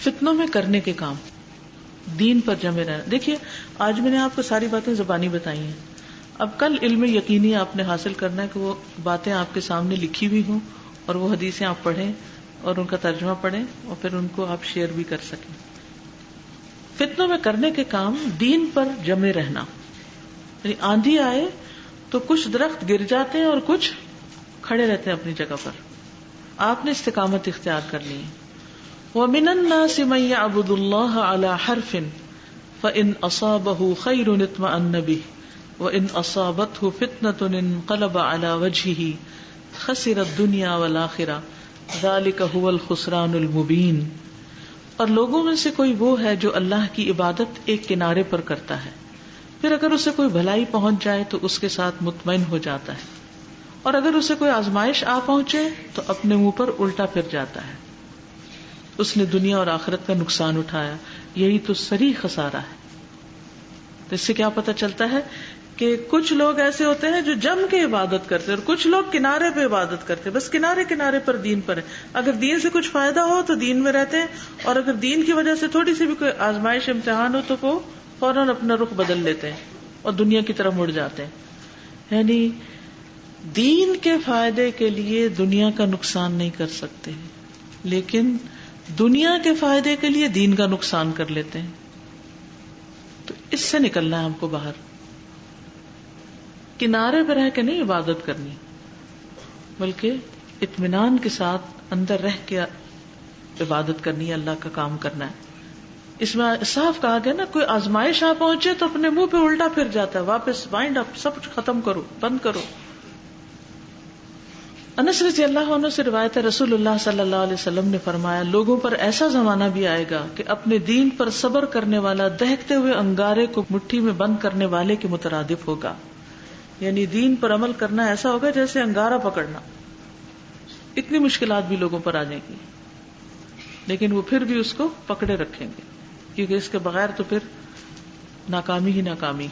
فتنوں میں کرنے کے کام، دین پر جمے رہنا. دیکھیے آج میں نے آپ کو ساری باتیں زبانی بتائی ہیں. اب کل علم یقینی آپ نے حاصل کرنا ہے کہ وہ باتیں آپ کے سامنے لکھی ہوئی ہوں اور وہ حدیثیں آپ پڑھیں اور ان کا ترجمہ پڑھیں اور پھر ان کو آپ شیئر بھی کر سکیں. فتنوں میں کرنے کے کام، دین پر جمے رہنا. یعنی آندھی آئے تو کچھ درخت گر جاتے ہیں اور کچھ کھڑے رہتے ہیں اپنی جگہ پر. آپ نے استقامت اختیار کرنی ہے. وَمِنَ النَّاسِ مَن يَعْبُدُ اللَّهَ عَلَى حَرْفٍ فَإِنْ أَصَابَهُ خَيْرٌ اطْمَأَنَّ بِهِ وَإِنْ أَصَابَتْهُ فِتْنَةٌ انقَلَبَ عَلَى وَجْهِهِ خَسِرَ الدُّنْيَا وَالْآخِرَةَ ذَلِكَ هُوَ الْخُسْرَانُ الْمُبِينُ. اور لوگوں میں سے کوئی وہ ہے جو اللہ کی عبادت ایک کنارے پر کرتا ہے، پھر اگر اسے کوئی بھلائی پہنچ جائے تو اس کے ساتھ مطمئن ہو جاتا ہے، اور اگر اسے کوئی آزمائش آ پہنچے تو اپنے منہ پر الٹا پھر جاتا ہے. اس نے دنیا اور آخرت کا نقصان اٹھایا. یہی تو صریح خسارہ ہے. تو اس سے کیا پتہ چلتا ہے کہ کچھ لوگ ایسے ہوتے ہیں جو جم کے عبادت کرتے ہیں اور کچھ لوگ کنارے پہ عبادت کرتے ہیں، بس کنارے کنارے پر دین پر ہے. اگر دین سے کچھ فائدہ ہو تو دین میں رہتے ہیں، اور اگر دین کی وجہ سے تھوڑی سی بھی کوئی آزمائش امتحان ہو تو وہ فوراً اپنا رخ بدل لیتے ہیں اور دنیا کی طرف مڑ جاتے ہیں. یعنی دین کے فائدے کے لیے دنیا کا نقصان نہیں کر سکتے، لیکن دنیا کے فائدے کے لیے دین کا نقصان کر لیتے ہیں. تو اس سے نکلنا ہے ہم کو باہر. کنارے پہ رہ کے نہیں عبادت کرنی، بلکہ اطمینان کے ساتھ اندر رہ کے عبادت کرنی ہے، اللہ کا کام کرنا ہے. اس میں صاف کہا گیا نا، کوئی آزمائش آ پہنچے تو اپنے منہ پہ الٹا پھر جاتا ہے، واپس وائنڈ اپ، سب کچھ ختم کرو، بند کرو. انس رضی اللہ عنہ سے روایت ہے، رسول اللہ صلی اللہ علیہ وسلم نے فرمایا، لوگوں پر ایسا زمانہ بھی آئے گا کہ اپنے دین پر صبر کرنے والا دہکتے ہوئے انگارے کو مٹھی میں بند کرنے والے کے مترادف ہوگا. یعنی دین پر عمل کرنا ایسا ہوگا جیسے انگارہ پکڑنا. اتنی مشکلات بھی لوگوں پر آ جائیں گی، لیکن وہ پھر بھی اس کو پکڑے رکھیں گے، کیونکہ اس کے بغیر تو پھر ناکامی ہی ناکامی.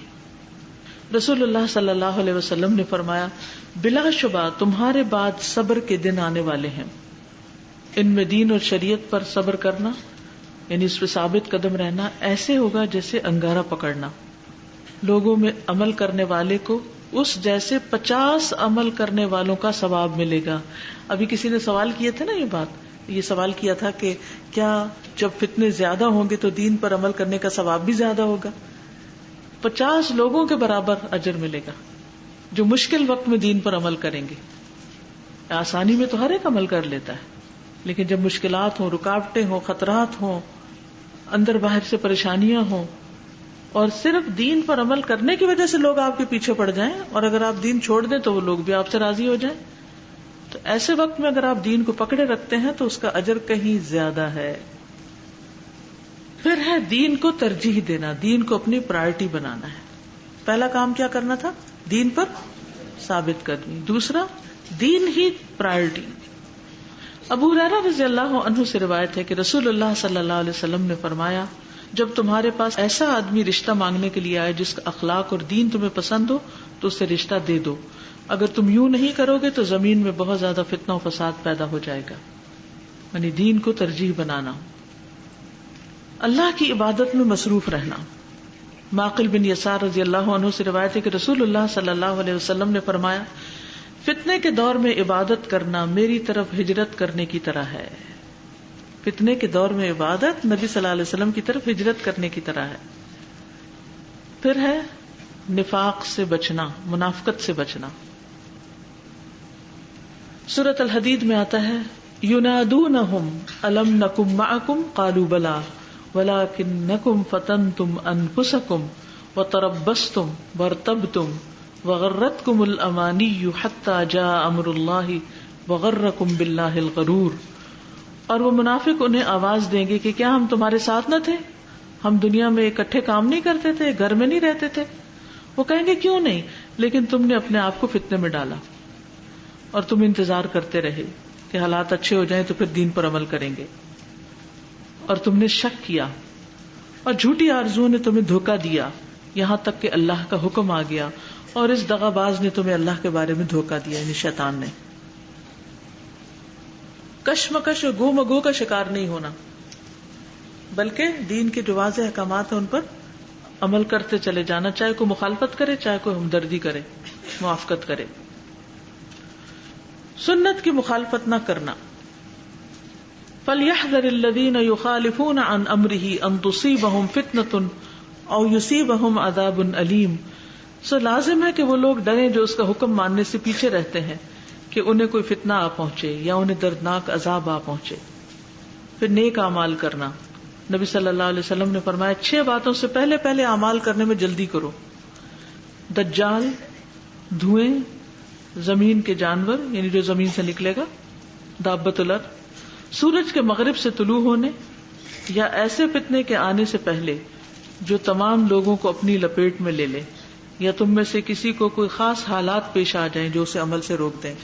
رسول اللہ صلی اللہ علیہ وسلم نے فرمایا، بلا شبہ تمہارے بعد صبر کے دن آنے والے ہیں. ان میں دین اور شریعت پر صبر کرنا، یعنی اس پہ ثابت قدم رہنا، ایسے ہوگا جیسے انگارہ پکڑنا. لوگوں میں عمل کرنے والے کو اس جیسے 50 عمل کرنے والوں کا ثواب ملے گا. ابھی کسی نے سوال کیے تھے نا، یہ سوال کیا تھا کہ کیا جب فتنے زیادہ ہوں گے تو دین پر عمل کرنے کا ثواب بھی زیادہ ہوگا؟ 50 لوگوں کے برابر اجر ملے گا جو مشکل وقت میں دین پر عمل کریں گے. آسانی میں تو ہر ایک عمل کر لیتا ہے، لیکن جب مشکلات ہوں، رکاوٹیں ہوں، خطرات ہوں، اندر باہر سے پریشانیاں ہوں، اور صرف دین پر عمل کرنے کی وجہ سے لوگ آپ کے پیچھے پڑ جائیں، اور اگر آپ دین چھوڑ دیں تو وہ لوگ بھی آپ سے راضی ہو جائیں، تو ایسے وقت میں اگر آپ دین کو پکڑے رکھتے ہیں تو اس کا اجر کہیں زیادہ ہے. پھر ہے دین کو ترجیح دینا، دین کو اپنی پرائرٹی بنانا ہے. پہلا کام کیا کرنا تھا؟ دین پر ثابت کرنی. دوسرا، دین ہی پرائرٹی. ابو ہریرہ رضی اللہ عنہ سے روایت ہے کہ رسول اللہ صلی اللہ علیہ وسلم نے فرمایا، جب تمہارے پاس ایسا آدمی رشتہ مانگنے کے لیے آئے جس کا اخلاق اور دین تمہیں پسند ہو تو اسے رشتہ دے دو. اگر تم یوں نہیں کرو گے تو زمین میں بہت زیادہ فتنہ و فساد پیدا ہو جائے گا. یعنی دین کو ترجیح بنانا، اللہ کی عبادت میں مصروف رہنا. معقل بن یسار رضی اللہ عنہ سے روایت ہے کہ رسول اللہ صلی اللہ علیہ وسلم نے فرمایا، فتنے کے دور میں عبادت کرنا میری طرف ہجرت کرنے کی طرح ہے. فتنے کے دور میں عبادت نبی صلی اللہ علیہ وسلم کی طرف ہجرت کرنے کی طرح ہے. پھر ہے نفاق سے بچنا، منافقت سے بچنا. سورۃ الحدید میں آتا ہے، ینادونہم الم نکم معکم قالوا بلی ولکنکم فتنتم انفسکم وتربصتم وارتبتم وغرتکم الامانی حتی جاء امر اللہ وغرکم باللہ الغرور. اور وہ منافق انہیں آواز دیں گے کہ کیا ہم تمہارے ساتھ نہ تھے؟ ہم دنیا میں اکٹھے کام نہیں کرتے تھے، گھر میں نہیں رہتے تھے؟ وہ کہیں گے کیوں نہیں، لیکن تم نے اپنے آپ کو فتنے میں ڈالا اور تم انتظار کرتے رہے کہ حالات اچھے ہو جائیں تو پھر دین پر عمل کریں گے، اور تم نے شک کیا اور جھوٹی آرزوؤں نے تمہیں دھوکہ دیا یہاں تک کہ اللہ کا حکم آ گیا اور اس دغا باز نے تمہیں اللہ کے بارے میں دھوکہ دیا، یعنی شیطان نے. کشمکش اور گو مگو کا شکار نہیں ہونا. بلکہ دین کے جو واضح احکامات ہیں ان پر عمل کرتے چلے جانا، چاہے کوئی مخالفت کرے، چاہے کوئی ہمدردی کرے، موافقت کرے. سنت کی مخالفت نہ کرنا. فَلْيَحْذَرِ الَّذِينَ يُخَالِفُونَ عَنْ أَمْرِهِ أَن تُصِيبَهُمْ فِتْنَةٌ أَوْ يُصِيبَهُمْ عَذَابٌ أَلِيمٌ. لازم ہے کہ وہ لوگ ڈریں جو اس کا حکم ماننے سے پیچھے رہتے ہیں کہ انہیں کوئی فتنہ آ پہنچے یا انہیں دردناک عذاب آ پہنچے. پھر نیک اعمال کرنا. نبی صلی اللہ علیہ وسلم نے فرمایا 6 باتوں سے پہلے اعمال کرنے میں جلدی کرو. دجال، دھوئیں، زمین کے جانور یعنی جو زمین سے نکلے گا، دابۃ الارض، سورج کے مغرب سے طلوع ہونے یا ایسے فتنے کے آنے سے پہلے جو تمام لوگوں کو اپنی لپیٹ میں لے لے، یا تم میں سے کسی کو کوئی خاص حالات پیش آ جائیں جو اسے عمل سے روک دیں.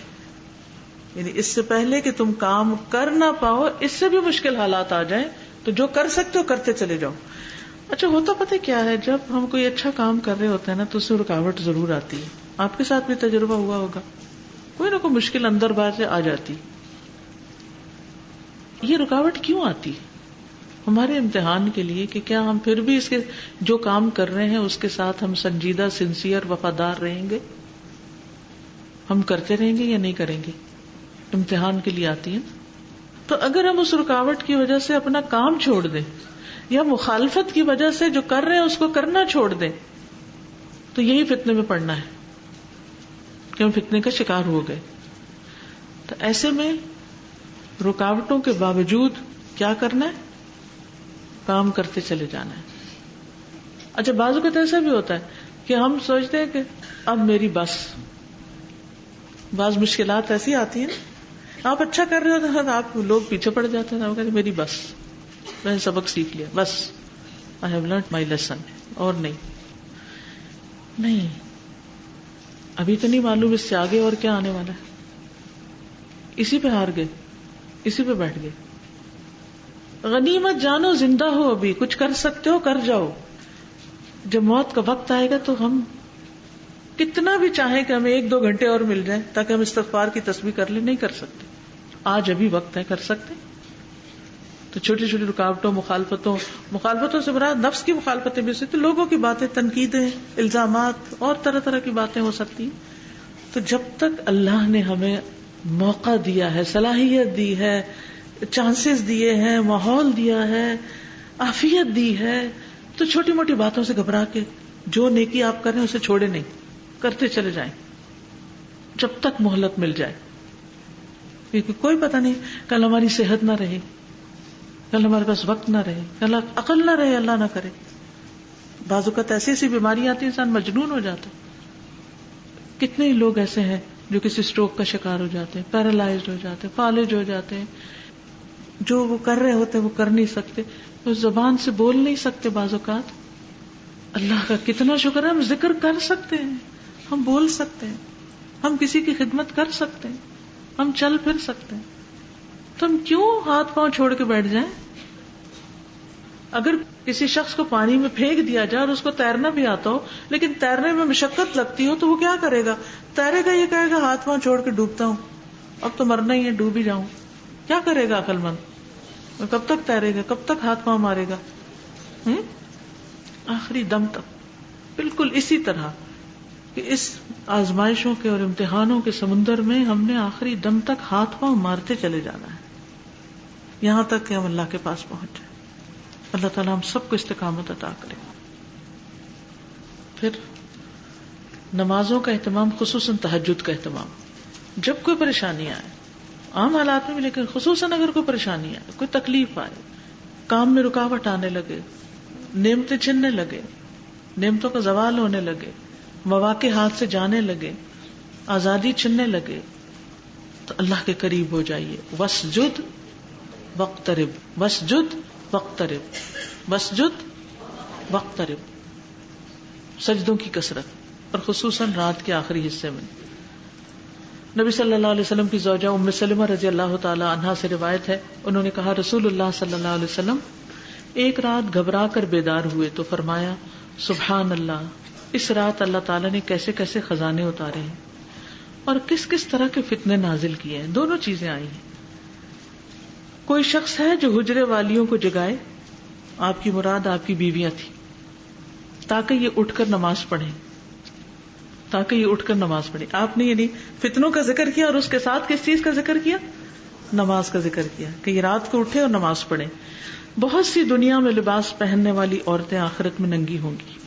یعنی اس سے پہلے کہ تم کام کر نہ پاؤ، اس سے بھی مشکل حالات آ جائیں تو جو کر سکتے ہو کرتے چلے جاؤ. اچھا ہوتا پتہ کیا ہے، جب ہم کوئی اچھا کام کر رہے ہوتے ہیں نا تو اس میں رکاوٹ ضرور آتی ہے. آپ کے ساتھ بھی تجربہ ہوا ہوگا، کوئی نہ کوئی مشکل اندر باہر سے آ جاتی. یہ رکاوٹ کیوں آتی؟ ہمارے امتحان کے لیے کہ کیا ہم پھر بھی اس کے جو کام کر رہے ہیں اس کے ساتھ ہم سنجیدہ، سنسیئر، وفادار رہیں گے، ہم کرتے رہیں گے یا نہیں کریں گے. امتحان کے لیے آتی ہے. تو اگر ہم اس رکاوٹ کی وجہ سے اپنا کام چھوڑ دیں یا مخالفت کی وجہ سے جو کر رہے ہیں اس کو کرنا چھوڑ دیں تو یہی فتنے میں پڑنا ہے کہ ہم فتنے کا شکار ہو گئے. تو ایسے میں رکاوٹوں کے باوجود کیا کرنا ہے؟ کام کرتے چلے جانا ہے. اچھا بعض اوقات ایسا بھی ہوتا ہے کہ ہم سوچتے ہیں کہ اب میری بس. بعض مشکلات ایسی آتی ہیں نا، آپ اچھا کر رہے ہو تو آپ لوگ پیچھے پڑ جاتے ہیں، آپ کہتے ہیں میری بس، میں نے سبق سیکھ لیا، بس I have learnt my lesson. اور نہیں ابھی تو نہیں معلوم اس سے آگے اور کیا آنے والا ہے. اسی پہ ہار گئے، اسی پہ بیٹھ گئے. غنیمت جانو زندہ ہو، ابھی کچھ کر سکتے ہو کر جاؤ. جب موت کا وقت آئے گا تو ہم کتنا بھی چاہیں کہ ہمیں 1-2 گھنٹے اور مل جائیں تاکہ ہم استغفار کی تسبیح کر لیں، نہیں کر سکتے. آج ابھی وقت ہے، کر سکتے. تو چھوٹی چھوٹی رکاوٹوں، مخالفتوں سے مراد نفس کی مخالفتیں بھی ہو سکتی، لوگوں کی باتیں، تنقیدیں، الزامات اور طرح طرح کی باتیں ہو سکتی. تو جب تک اللہ نے ہمیں موقع دیا ہے، صلاحیت دی ہے، چانسز دیے ہیں، ماحول دیا ہے، عافیت دی ہے، تو چھوٹی موٹی باتوں سے گھبرا کے جو نیکی آپ کر رہے ہیں اسے چھوڑے نہیں، کرتے چلے جائیں جب تک مہلت مل جائے. کیونکہ کوئی پتہ نہیں کل ہماری صحت نہ رہے، کل ہمارے پاس وقت نہ رہے، کل عقل نہ رہے، اللہ نہ کرے. بعض اوقات ایسی ایسی بیماری آتی ہے انسان مجنون ہو جاتا. کتنے ہی لوگ ایسے ہیں جو کسی اسٹروک کا شکار ہو جاتے ہیں، پیرالائزڈ ہو جاتے ہیں، فالج ہو جاتے ہیں. جو وہ کر رہے ہوتے ہیں وہ کر نہیں سکتے، وہ زبان سے بول نہیں سکتے. بعض اوقات اللہ کا کتنا شکر ہے ہم ذکر کر سکتے ہیں، ہم بول سکتے ہیں، ہم کسی کی خدمت کر سکتے ہیں، ہم چل پھر سکتے ہیں. تو ہم کیوں ہاتھ پاؤں چھوڑ کے بیٹھ جائیں؟ اگر کسی شخص کو پانی میں پھینک دیا جائے اور اس کو تیرنا بھی آتا ہو لیکن تیرنے میں مشقت لگتی ہو تو وہ کیا کرے گا؟ تیرے گا، یہ کہے گا ہاتھ پاؤں چھوڑ کے ڈوبتا ہوں، اب تو مرنا ہی ہے، ڈوب ہی جاؤں. کیا کرے گا عقل مند؟ کب تک تیرے گا؟ کب تک ہاتھ پاؤں مارے گا؟ آخری دم تک. بالکل اسی طرح کہ اس آزمائشوں کے اور امتحانوں کے سمندر میں ہم نے آخری دم تک ہاتھ پاؤں مارتے چلے جانا ہے یہاں تک کہ ہم اللہ کے پاس پہنچ جائیں. اللہ تعالیٰ ہم سب کو استقامت عطا کرے. پھر نمازوں کا اہتمام، خصوصاً تہجد کا اہتمام. جب کوئی پریشانی آئے، عام حالات میں بھی، لیکن خصوصاً اگر کوئی پریشانی آئے، کوئی تکلیف آئے، کام میں رکاوٹ آنے لگے، نعمتیں چھننے لگے، نعمتوں کا زوال ہونے لگے، مواقع ہاتھ سے جانے لگے، آزادی چھننے لگے، تو اللہ کے قریب ہو جائیے. وسجد وقترب، وسجد وقترب، وسجد وقترب. سجدوں کی کثرت، اور خصوصاً رات کے آخری حصے میں. نبی صلی اللہ علیہ وسلم کی زوجہ ام سلمہ رضی اللہ تعالی عنہا سے روایت ہے، انہوں نے کہا رسول اللہ صلی اللہ علیہ وسلم ایک رات گھبرا کر بیدار ہوئے تو فرمایا سبحان اللہ، اس رات اللہ تعالیٰ نے کیسے کیسے خزانے اتارے ہیں اور کس کس طرح کے فتنے نازل کیے ہیں. دونوں چیزیں آئی ہیں. کوئی شخص ہے جو حجرے والیوں کو جگائے آپ کی مراد آپ کی بیویاں تھی، تاکہ یہ اٹھ کر نماز پڑھیں، تاکہ یہ اٹھ کر نماز پڑھیں. آپ نے یعنی فتنوں کا ذکر کیا اور اس کے ساتھ کس چیز کا ذکر کیا؟ نماز کا ذکر کیا کہ یہ رات کو اٹھے اور نماز پڑھیں. بہت سی دنیا میں لباس پہننے والی عورتیں آخرت میں ننگی ہوں گی،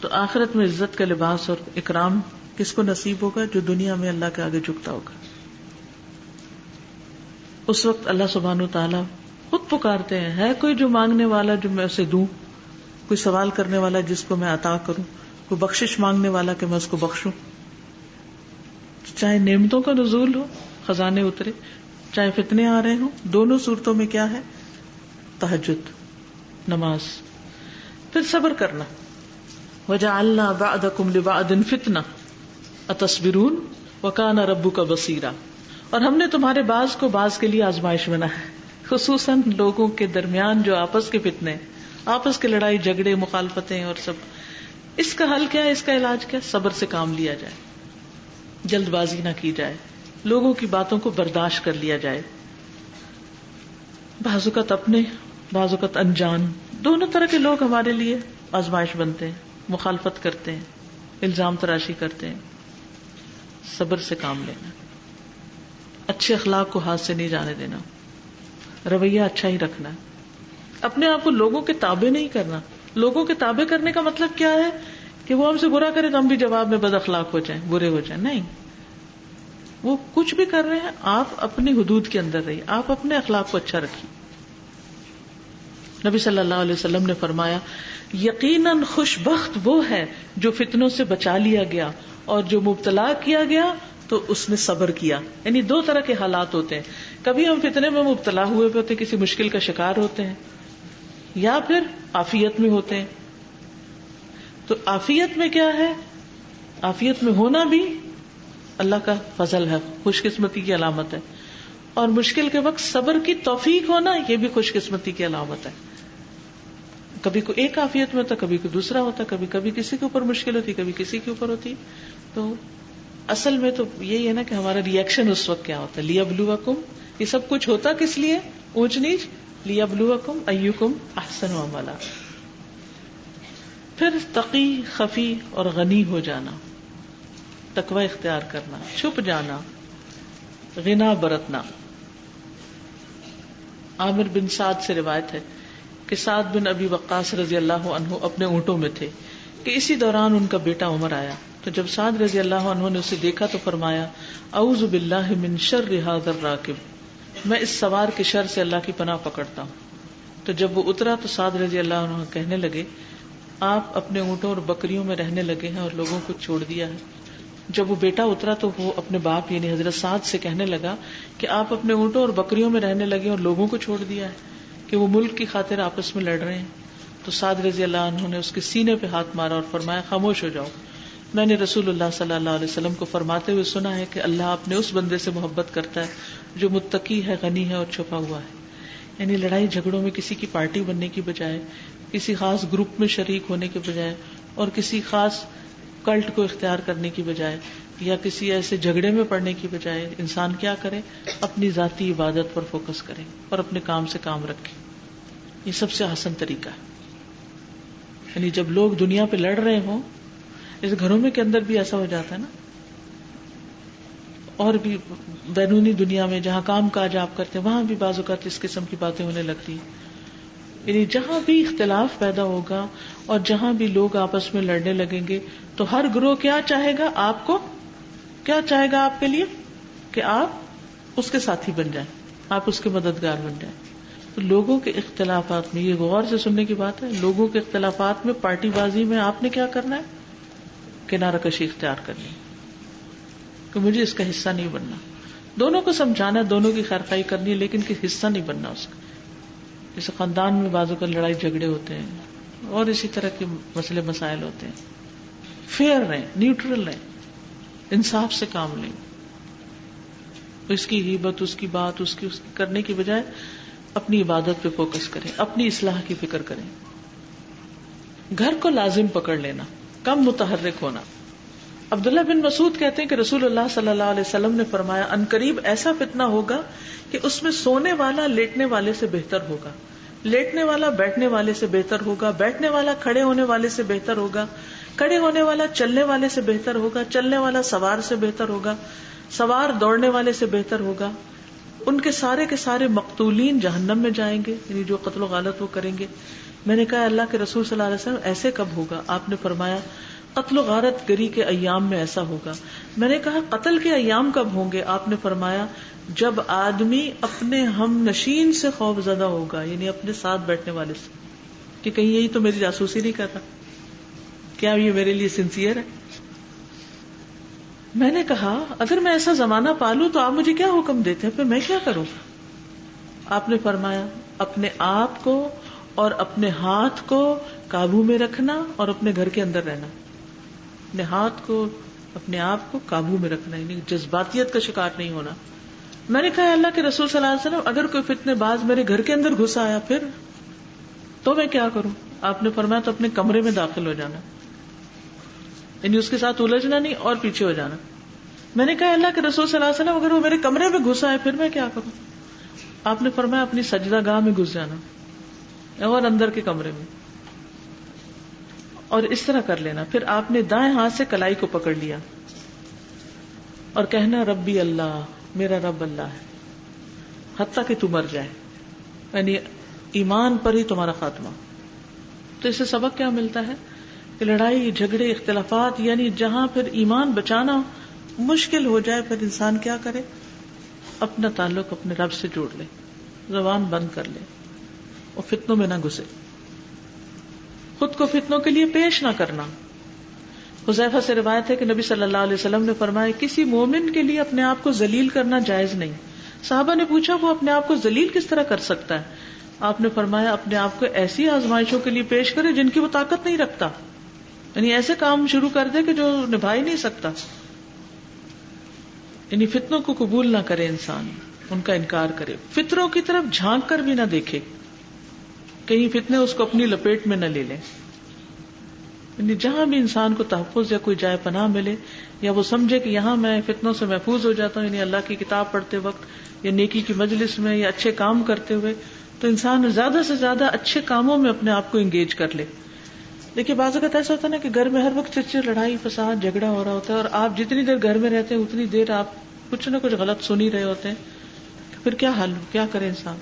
تو آخرت میں عزت کا لباس اور اکرام کس کو نصیب ہوگا؟ جو دنیا میں اللہ کے آگے جھکتا ہوگا. اس وقت اللہ سبحانہ وتعالی خود پکارتے ہیں، ہے کوئی جو مانگنے والا جو میں اسے دوں، کوئی سوال کرنے والا جس کو میں عطا کروں، کوئی بخشش مانگنے والا کہ میں اس کو بخشوں. چاہے نعمتوں کا نزول ہو، خزانے اترے، چاہے فتنے آ رہے ہوں، دونوں صورتوں میں کیا ہے؟ تہجد، نماز. پھر صبر کرنا. وَجَعَلْنَا بَعْدَكُمْ لِبَعْدٍ فِتْنَةً أَتَصْبِرُونَ وَكَانَ رَبُّكَ بَصِيرًا. اور ہم نے تمہارے بعض کو بعض کے لیے آزمائش بنا ہے، خصوصاً لوگوں کے درمیان جو آپس کے فتنے، آپس کے لڑائی جھگڑے مخالفتیں اور سب. اس کا حل کیا ہے؟ اس کا علاج کیا؟ صبر سے کام لیا جائے، جلد بازی نہ کی جائے، لوگوں کی باتوں کو برداشت کر لیا جائے. بعض اوقات اپنے، بعض اوقات انجان، دونوں طرح کے لوگ ہمارے لیے آزمائش بنتے ہیں، مخالفت کرتے ہیں، الزام تراشی کرتے ہیں. صبر سے کام لینا، اچھے اخلاق کو ہاتھ سے نہیں جانے دینا، رویہ اچھا ہی رکھنا. اپنے آپ کو لوگوں کے تابع نہیں کرنا. لوگوں کے تابع کرنے کا مطلب کیا ہے؟ کہ وہ ہم سے برا کرے تو ہم بھی جواب میں بد اخلاق ہو جائیں، برے ہو جائیں. نہیں، وہ کچھ بھی کر رہے ہیں، آپ اپنی حدود کے اندر رہیے، آپ اپنے اخلاق کو اچھا رکھیے. نبی صلی اللہ علیہ وسلم نے فرمایا، یقیناً خوش بخت وہ ہے جو فتنوں سے بچا لیا گیا اور جو مبتلا کیا گیا تو اس نے صبر کیا. یعنی دو طرح کے حالات ہوتے ہیں، کبھی ہم فتنے میں مبتلا ہوئے ہوتے، کسی مشکل کا شکار ہوتے ہیں، یا پھر عافیت میں ہوتے ہیں. تو عافیت میں کیا ہے؟ عافیت میں ہونا بھی اللہ کا فضل ہے، خوش قسمتی کی علامت ہے. اور مشکل کے وقت صبر کی توفیق ہونا، یہ بھی خوش قسمتی کی علامت ہے. کبھی کوئی ایک عافیت میں ہوتا، کبھی کوئی دوسرا ہوتا، کبھی کبھی کسی کے اوپر مشکل ہوتی، کبھی کسی کے اوپر ہوتی. تو اصل میں تو یہی ہے نا کہ ہمارا ریئیکشن اس وقت کیا ہوتا ہے. لیبلوکم، یہ سب کچھ ہوتا کس لیے؟ اونچ نیچ، لیبلوکم ایکم احسن عملا. پھر تقی، خفی اور غنی ہو جانا، تقوی اختیار کرنا، چھپ جانا، غنا برتنا. عامر بن سعد سے روایت ہے کہ سعد بن ابی وقاص رضی اللہ عنہ اپنے اونٹوں میں تھے کہ اسی دوران ان کا بیٹا عمر آیا. تو جب سعد رضی اللہ عنہ نے اسے دیکھا تو فرمایا، اعوذ باللہ من شر ھذا الراکب، میں اس سوار کے شر سے اللہ کی پناہ پکڑتا ہوں. تو جب وہ اترا تو سعد رضی اللہ عنہ کہنے لگے، آپ اپنے اونٹوں اور بکریوں میں رہنے لگے ہیں اور لوگوں کو چھوڑ دیا ہے. جب وہ بیٹا اترا تو وہ اپنے باپ یعنی حضرت سعد سے کہنے لگا کہ آپ اپنے اونٹوں اور بکریوں میں رہنے لگے اور لوگوں کو چھوڑ دیا ہے، کہ وہ ملک کی خاطر آپس میں لڑ رہے ہیں. تو سعد رضی اللہ عنہ نے اس کے سینے پہ ہاتھ مارا اور فرمایا، خاموش ہو جاؤ، میں نے رسول اللہ صلی اللہ علیہ وسلم کو فرماتے ہوئے سنا ہے کہ اللہ اپنے اس بندے سے محبت کرتا ہے جو متقی ہے، غنی ہے اور چھپا ہوا ہے. یعنی لڑائی جھگڑوں میں کسی کی پارٹی بننے کی بجائے، کسی خاص گروپ میں شریک ہونے کے بجائے، اور کسی خاص کلٹ کو اختیار کرنے کی بجائے، یا کسی ایسے جھگڑے میں پڑنے کی بجائے، انسان کیا کرے؟ اپنی ذاتی عبادت پر فوکس کرے اور اپنے کام سے کام رکھے. یہ سب سے آسان طریقہ ہے. یعنی جب لوگ دنیا پہ لڑ رہے ہوں، اس گھروں میں کے اندر بھی ایسا ہو جاتا ہے نا، اور بھی بیرونی دنیا میں جہاں کام کاج آپ کرتے ہیں وہاں بھی بعض اوقات اس قسم کی باتیں ہونے لگتی ہیں. یعنی جہاں بھی اختلاف پیدا ہوگا اور جہاں بھی لوگ آپس میں لڑنے لگیں گے تو ہر گروہ کیا چاہے گا؟ آپ کو کیا چاہے گا آپ کے لیے؟ کہ آپ اس کے ساتھی بن جائیں، آپ اس کے مددگار بن جائیں. تو لوگوں کے اختلافات میں، یہ غور سے سننے کی بات ہے، لوگوں کے اختلافات میں پارٹی بازی میں آپ نے کیا کرنا ہے؟ کنارہ کشی اختیار کرنی کہ مجھے اس کا حصہ نہیں بننا. دونوں کو سمجھانا، دونوں کی خیرخواہی کرنی ہے، لیکن کہ حصہ نہیں بننا اس کا. جیسے خاندان میں بعضوں کا لڑائی جھگڑے ہوتے ہیں اور اسی طرح کے مسئلے مسائل ہوتے ہیں. فیئر رہیں، نیوٹرل رہیں، انصاف سے کام لیں. اس کی غیبت، اس کی بات، اس کی کرنے کی بجائے اپنی عبادت پہ فوکس کریں، اپنی اصلاح کی فکر کریں. گھر کو لازم پکڑ لینا، کم متحرک ہونا. عبداللہ بن مسعود کہتے ہیں کہ رسول اللہ صلی اللہ علیہ وسلم نے فرمایا، ان قریب ایسا فتنہ ہوگا کہ اس میں سونے والا لیٹنے والے سے بہتر ہوگا. لیٹنے والا بیٹھنے والے سے بہتر ہوگا، بیٹھنے والا کھڑے ہونے والے سے بہتر ہوگا، کھڑے ہونے والا چلنے والے سے بہتر ہوگا، چلنے والا سوار سے بہتر ہوگا، سوار دوڑنے والے سے بہتر ہوگا. ان کے سارے مقتولین جہنم میں جائیں گے، یعنی جو قتل و غارت وہ کریں گے. میں نے کہا اللہ کے رسول صلی اللہ علیہ وسلم ایسے کب ہوگا؟ آپ نے فرمایا قتل و غارت گری کے ایام میں ایسا ہوگا. میں نے کہا قتل کے ایام کب ہوں گے؟ آپ نے فرمایا جب آدمی اپنے ہم نشین سے خوف زدہ ہوگا، یعنی اپنے ساتھ بیٹھنے والے سے، کہ کہیں یہی تو میری جاسوسی نہیں کر رہا، کیا یہ میرے لیے سنسیئر ہے. میں نے کہا اگر میں ایسا زمانہ پالوں تو آپ مجھے کیا حکم دیتے ہیں، پھر میں کیا کروں؟ آپ نے فرمایا اپنے آپ کو اور اپنے ہاتھ کو قابو میں رکھنا اور اپنے گھر کے اندر رہنا. اپنے ہاتھ کو اپنے آپ کو قابو میں رکھنا، یعنی جذباتیت کا شکار نہیں ہونا. میں نے کہا اللہ کے رسول صلی اللہ علیہ وسلم اگر کوئی فتنے باز میرے گھر کے اندر گھس آیا پھر تو میں کیا کروں؟ آپ نے فرمایا تو اپنے کمرے میں داخل ہو جانا، یعنی اس کے ساتھ الجھنا نہیں اور پیچھے ہو جانا. میں نے کہا اللہ کے رسول صلی اللہ علیہ وسلم اگر وہ میرے کمرے میں گھس آئے پھر میں کیا کروں؟ آپ نے فرمایا اپنی سجدہ گاہ میں گھس جانا اور اندر کے کمرے میں، اور اس طرح کر لینا. پھر آپ نے دائیں ہاتھ سے کلائی کو پکڑ لیا اور کہنا ربی اللہ، میرا رب اللہ ہے، حتیٰ کہ تو مر جائے، یعنی ایمان پر ہی تمہارا خاتمہ. تو اس سے سبق کیا ملتا ہے کہ لڑائی جھگڑے اختلافات، یعنی جہاں پھر ایمان بچانا مشکل ہو جائے پھر انسان کیا کرے؟ اپنا تعلق اپنے رب سے جوڑ لے، زبان بند کر لے اور فتنوں میں نہ گھسے، خود کو فتنوں کے لیے پیش نہ کرنا. حذیفہ سے روایت ہے کہ نبی صلی اللہ علیہ وسلم نے فرمایا کسی مومن کے لیے اپنے آپ کو ذلیل کرنا جائز نہیں. صحابہ نے پوچھا وہ اپنے آپ کو ذلیل کس طرح کر سکتا ہے؟ آپ نے فرمایا اپنے آپ کو ایسی آزمائشوں کے لیے پیش کرے جن کی وہ طاقت نہیں رکھتا، یعنی ایسے کام شروع کر دے کہ جو نبھا ہی نہیں سکتا. یعنی فتنوں کو قبول نہ کرے انسان، ان کا انکار کرے، فطروں کی طرف جھانک کر بھی نہ دیکھے، کہیں فتنے اس کو اپنی لپیٹ میں نہ لے لیں. یعنی جہاں بھی انسان کو تحفظ یا کوئی جائے پناہ ملے، یا وہ سمجھے کہ یہاں میں فتنوں سے محفوظ ہو جاتا ہوں، یعنی اللہ کی کتاب پڑھتے وقت یا نیکی کی مجلس میں یا اچھے کام کرتے ہوئے، تو انسان زیادہ سے زیادہ اچھے کاموں میں اپنے آپ کو انگیج کر لے. دیکھیے بعض اوقات ایسا ہوتا ہے نا کہ گھر میں ہر وقت چرچر، لڑائی فساد، جھگڑا ہو رہا ہوتا ہے، اور آپ جتنی دیر گھر میں رہتے ہیں اتنی دیر آپ کچھ نہ کچھ غلط سن ہی رہے ہوتے ہیں. پھر کیا حل، کیا کرے انسان؟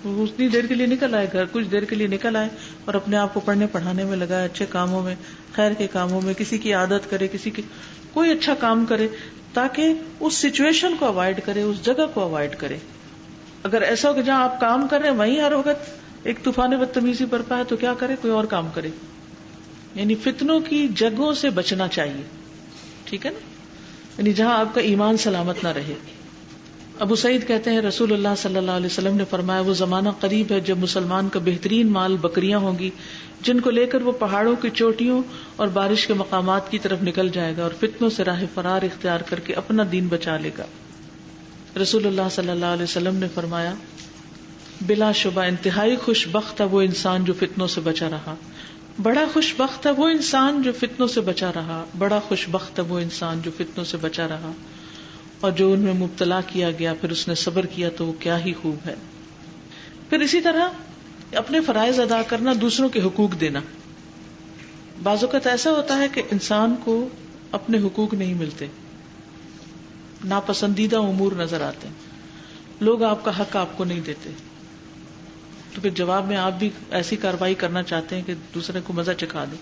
وہ اتنی دیر کے لیے نکل آئے گھر، کچھ دیر کے لیے نکل آئے اور اپنے آپ کو پڑھنے پڑھانے میں لگائے، اچھے کاموں میں، خیر کے کاموں میں، کسی کی عادت کرے، کسی کی کوئی اچھا کام کرے تاکہ اس سچویشن کو اوائڈ کرے، اس جگہ کو اوائڈ کرے. اگر ایسا ہو کہ جہاں آپ کام کر رہے ہیں وہیں ہر وقت ایک طوفان بدتمیزی برپا ہے تو کیا کرے؟ کوئی اور کام کرے. یعنی فتنوں کی جگہوں سے بچنا چاہیے، ٹھیک ہے نا، یعنی جہاں آپ کا ایمان سلامت نہ رہے. ابو سعید کہتے ہیں رسول اللہ صلی اللہ علیہ وسلم نے فرمایا وہ زمانہ قریب ہے جب مسلمان کا بہترین مال بکریاں ہوں گی جن کو لے کر وہ پہاڑوں کی چوٹیوں اور بارش کے مقامات کی طرف نکل جائے گا اور فتنوں سے راہ فرار اختیار کر کے اپنا دین بچا لے گا. رسول اللہ صلی اللہ علیہ وسلم نے فرمایا بلا شبہ انتہائی خوش بخت ہے وہ انسان جو فتنوں سے بچا رہا، بڑا خوش بخت ہے وہ انسان جو فتنوں سے بچا رہا، بڑا خوش بخت ہے وہ انسان جو فتنوں سے بچا رہا، اور جو ان میں مبتلا کیا گیا پھر اس نے صبر کیا تو وہ کیا ہی خوب ہے. پھر اسی طرح اپنے فرائض ادا کرنا، دوسروں کے حقوق دینا. بعض اوقات ایسا ہوتا ہے کہ انسان کو اپنے حقوق نہیں ملتے، ناپسندیدہ امور نظر آتے ہیں، لوگ آپ کا حق آپ کو نہیں دیتے، تو پھر جواب میں آپ بھی ایسی کارروائی کرنا چاہتے ہیں کہ دوسرے کو مزہ چکھا دیں،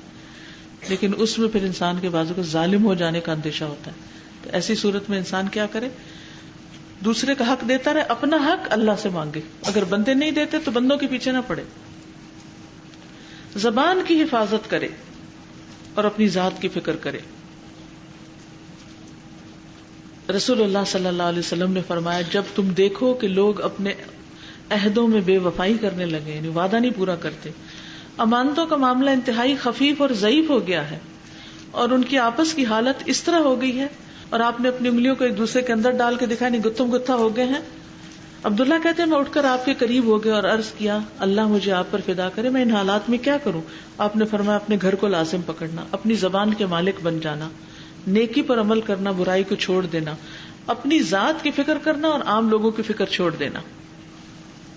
لیکن اس میں پھر انسان کے بعض اوقات ظالم ہو جانے کا اندیشہ ہوتا ہے. تو ایسی صورت میں انسان کیا کرے؟ دوسرے کا حق دیتا رہے، اپنا حق اللہ سے مانگے. اگر بندے نہیں دیتے تو بندوں کے پیچھے نہ پڑے. زبان کی حفاظت کرے اور اپنی ذات کی فکر کرے. رسول اللہ صلی اللہ علیہ وسلم نے فرمایا جب تم دیکھو کہ لوگ اپنے عہدوں میں بے وفائی کرنے لگے، یعنی وعدہ نہیں پورا کرتے، امانتوں کا معاملہ انتہائی خفیف اور ضعیف ہو گیا ہے اور ان کی آپس کی حالت اس طرح ہو گئی ہے، اور آپ نے اپنی انگلیوں کو ایک دوسرے کے اندر ڈال کے دکھایا، نہیں گتھم گتھا ہو گئے ہیں. عبداللہ کہتے ہیں میں اٹھ کر آپ کے قریب ہو گیا اور عرض کیا اللہ مجھے آپ پر فدا کرے، میں ان حالات میں کیا کروں؟ آپ نے فرمایا اپنے گھر کو لازم پکڑنا، اپنی زبان کے مالک بن جانا، نیکی پر عمل کرنا، برائی کو چھوڑ دینا، اپنی ذات کی فکر کرنا اور عام لوگوں کی فکر چھوڑ دینا.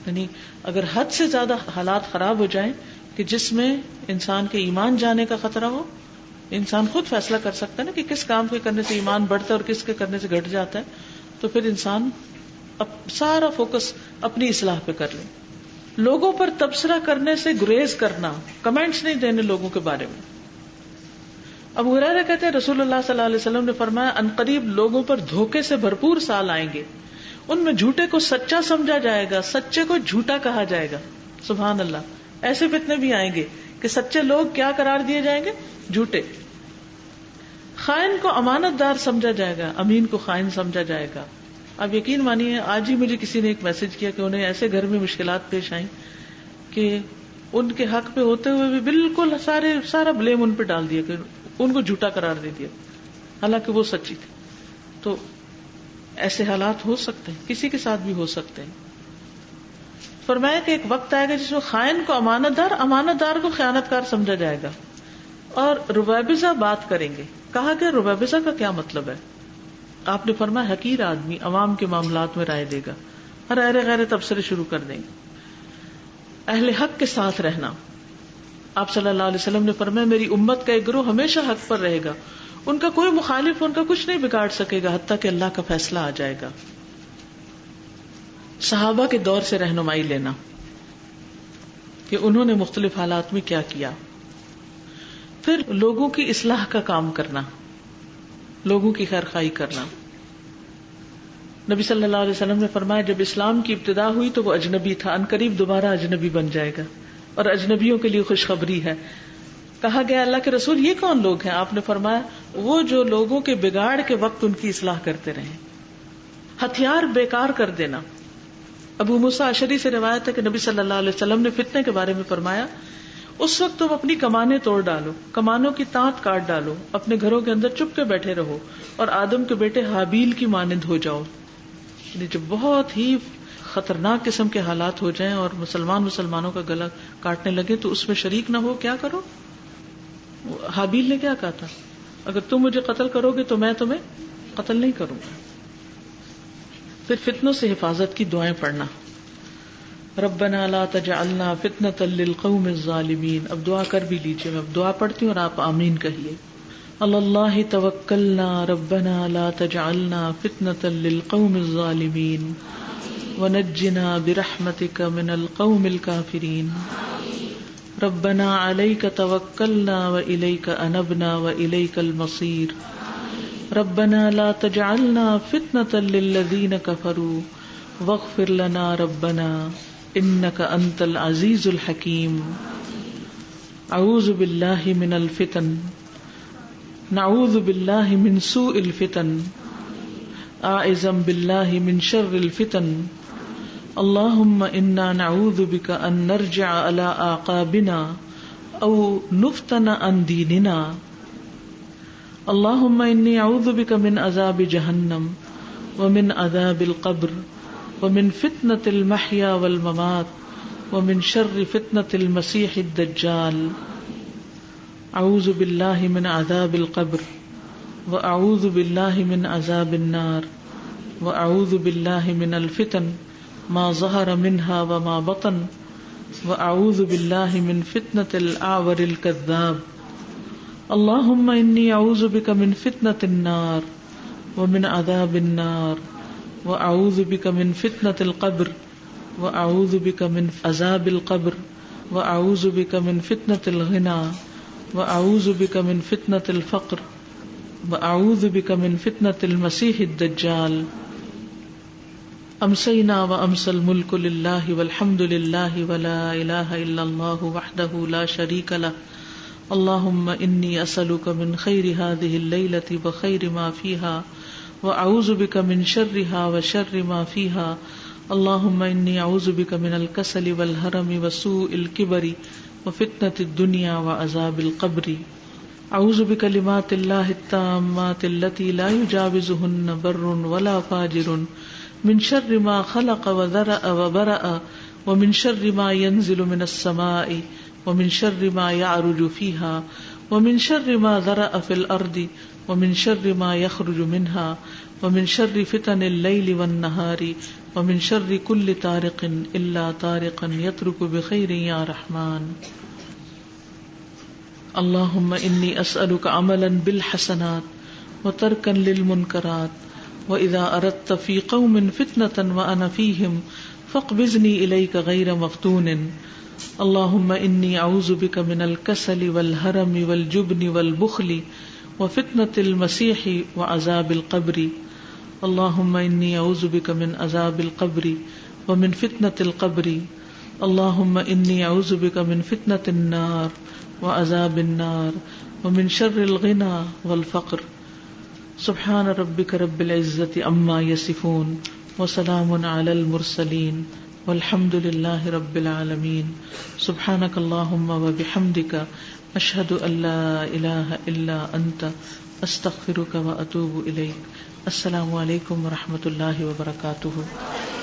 یعنی اگر حد سے زیادہ حالات خراب ہو جائیں کہ جس میں انسان کے ایمان جانے کا خطرہ ہو، انسان خود فیصلہ کر سکتا ہے نا کہ کس کام کے کرنے سے ایمان بڑھتا ہے اور کس کے کرنے سے گھٹ جاتا ہے، تو پھر انسان سارا فوکس اپنی اصلاح پہ کر لے. لوگوں پر تبصرہ کرنے سے گریز کرنا، کمنٹس نہیں دینے لوگوں کے بارے میں. ابو ہریرہ کہتے ہیں رسول اللہ صلی اللہ علیہ وسلم نے فرمایا ان قریب لوگوں پر دھوکے سے بھرپور سال آئیں گے، ان میں جھوٹے کو سچا سمجھا جائے گا، سچے کو جھوٹا کہا جائے گا. سبحان اللہ. ایسے فتنے بھی آئیں گے کہ سچے لوگ کیا قرار دیے جائیں گے؟ جھوٹے. خائن کو امانت دار سمجھا جائے گا، امین کو خائن سمجھا جائے گا. اب یقین مانیے آج ہی مجھے کسی نے ایک میسج کیا کہ انہیں ایسے گھر میں مشکلات پیش آئیں کہ ان کے حق پہ ہوتے ہوئے بھی بالکل سارا بلیم ان پہ ڈال دیا کہ ان کو جھوٹا قرار دے دیا، حالانکہ وہ سچی تھی. تو ایسے حالات ہو سکتے ہیں، کسی کے ساتھ بھی ہو سکتے ہیں. فرمایا کہ ایک وقت آئے گا جس میں خائن کو امانت دار کو خیانت کار سمجھا جائے گا، اور رویبضہ بات کریں گے. کہا کہ رویبضہ کا کیا مطلب ہے؟ آپ نے فرمایا حقیر آدمی عوام کے معاملات میں رائے دے گا، ہر غیر تبصرے شروع کر دیں گے. اہل حق کے ساتھ رہنا. آپ صلی اللہ علیہ وسلم نے فرمایا میری امت کا ایک گروہ ہمیشہ حق پر رہے گا، ان کا کوئی مخالف ان کا کچھ نہیں بگاڑ سکے گا حتیٰ کہ اللہ کا فیصلہ آ جائے گا. صحابہ کے دور سے رہنمائی لینا کہ انہوں نے مختلف حالات میں کیا کیا. پھر لوگوں کی اصلاح کا کام کرنا، لوگوں کی خیر خواہی کرنا. نبی صلی اللہ علیہ وسلم نے فرمایا جب اسلام کی ابتدا ہوئی تو وہ اجنبی تھا، ان قریب دوبارہ اجنبی بن جائے گا، اور اجنبیوں کے لیے خوشخبری ہے. کہا گیا اللہ کے رسول یہ کون لوگ ہیں؟ آپ نے فرمایا وہ جو لوگوں کے بگاڑ کے وقت ان کی اصلاح کرتے رہیں. ہتھیار بیکار کر دینا. ابو موسیٰ اشعری سے روایت ہے کہ نبی صلی اللہ علیہ وسلم نے فتنے کے بارے میں فرمایا اس وقت تم اپنی کمانیں توڑ ڈالو، کمانوں کی تانت کاٹ ڈالو، اپنے گھروں کے اندر چپ کے بیٹھے رہو اور آدم کے بیٹے حابیل کی مانند ہو جاؤ. یعنی جب بہت ہی خطرناک قسم کے حالات ہو جائیں اور مسلمانوں کا گلا کاٹنے لگے تو اس میں شریک نہ ہو. کیا کرو؟ حابیل نے کیا کہا تھا؟ اگر تم مجھے قتل کرو گے تو میں تمہیں قتل نہیں کروں گا. پھر فتنوں سے حفاظت کی دعائیں پڑھنا. ربنا لا تجعلنا فتنة للقوم الظالمین. اب دعا کر بھی لیجیے، میں اب دعا پڑھتی ہوں اور آپ آمین کہیے. اللہ توکلنا ربنا لا تجعلنا فتنة للقوم الظالمین ونجنا برحمتک من القوم الکافرین. ربنا علیک توکلنا والیک انبنا والیک المصیر. ربنا لا تجعلنا فتنة للذین کفروا واغفر لنا ربنا انک انت العزیز الحکیم. اعوذ باللہ من الفتن، نعوذ باللہ من سوء الفتن، اعوذ باللہ من شر الفتن. اللہم انا نعوذ بک ان نرجع علی اعقابنا او نفتن عن دیننا. اللہم انی اعوذ بک من عذاب جہنم ومن عذاب القبر ومن فتنة المحیا والممات ومن شر فتنة المسیح الدجال. اعوذ باللہ من عذاب القبر واعوذ باللہ من عذاب النار واعوذ باللہ من الفتن ما ظہر منها وما بطن واعوذ باللہ من فتنة الاعور الكذاب. اللہم انی اعوذ بک من فتنة النار ومن عذاب النار واعوذ بک من فتنة القبر واعوذ بک من عذاب القبر واعوذ بک من فتنة الغنى واعوذ بک من فتنة الفقر واعوذ بک من فتنة المسیح الدجال. امسینا وامسی الملک للہ والحمد للہ ولا الہ الا اللہ وحدہ لا شریک لہ. اللہم انی اسألک من خیر هذه اللیلۃ وخیر ما فیها واعوذ بک من شرها وشر ما فیها. اللہم انی اعوذ بک من الکسل والحرم وسوء الکبر وفتنة الدنیا وعذاب القبر. اعوذ بکلمات اللہ التامات التی لا یجاوزہن بر ولا فاجر من شر ما خلق وذرأ وبرأ ومن شر ما ينزل من السماء ومن شر ما يعرج فيها ومن شر ما ذرأ في الأرض ومن شر ما يخرج منها ومن شر فتن الليل والنهار ومن شر كل طارق إلا طارقا يطرق بخير يا رحمن. اللهم إني أسألك عملا بالحسنات وتركا للمنكرات وإذا أردت في قوم فتنة وأنا فيهم فاقبضني إليك غير مفتون. اللهم إني أعوذ بك من الكسل والهرم والجبن والبخل وفتنة المسيح وعذاب القبر. اللهم إني أعوذ بك من عذاب القبر ومن فتنة القبر. اللهم إني أعوذ بك من فتنة النار وعذاب النار ومن شر الغنى والفقر. سبحان ربك رب العزة عما يصفون وسلام على المرسلين والحمد لله رب العالمين. سبحانك اللهم وبحمدك أشهد أن لا إله إلا أنت أستغفرك وأتوب إليك. السلام علیکم ورحمۃ اللہ وبرکاتہ.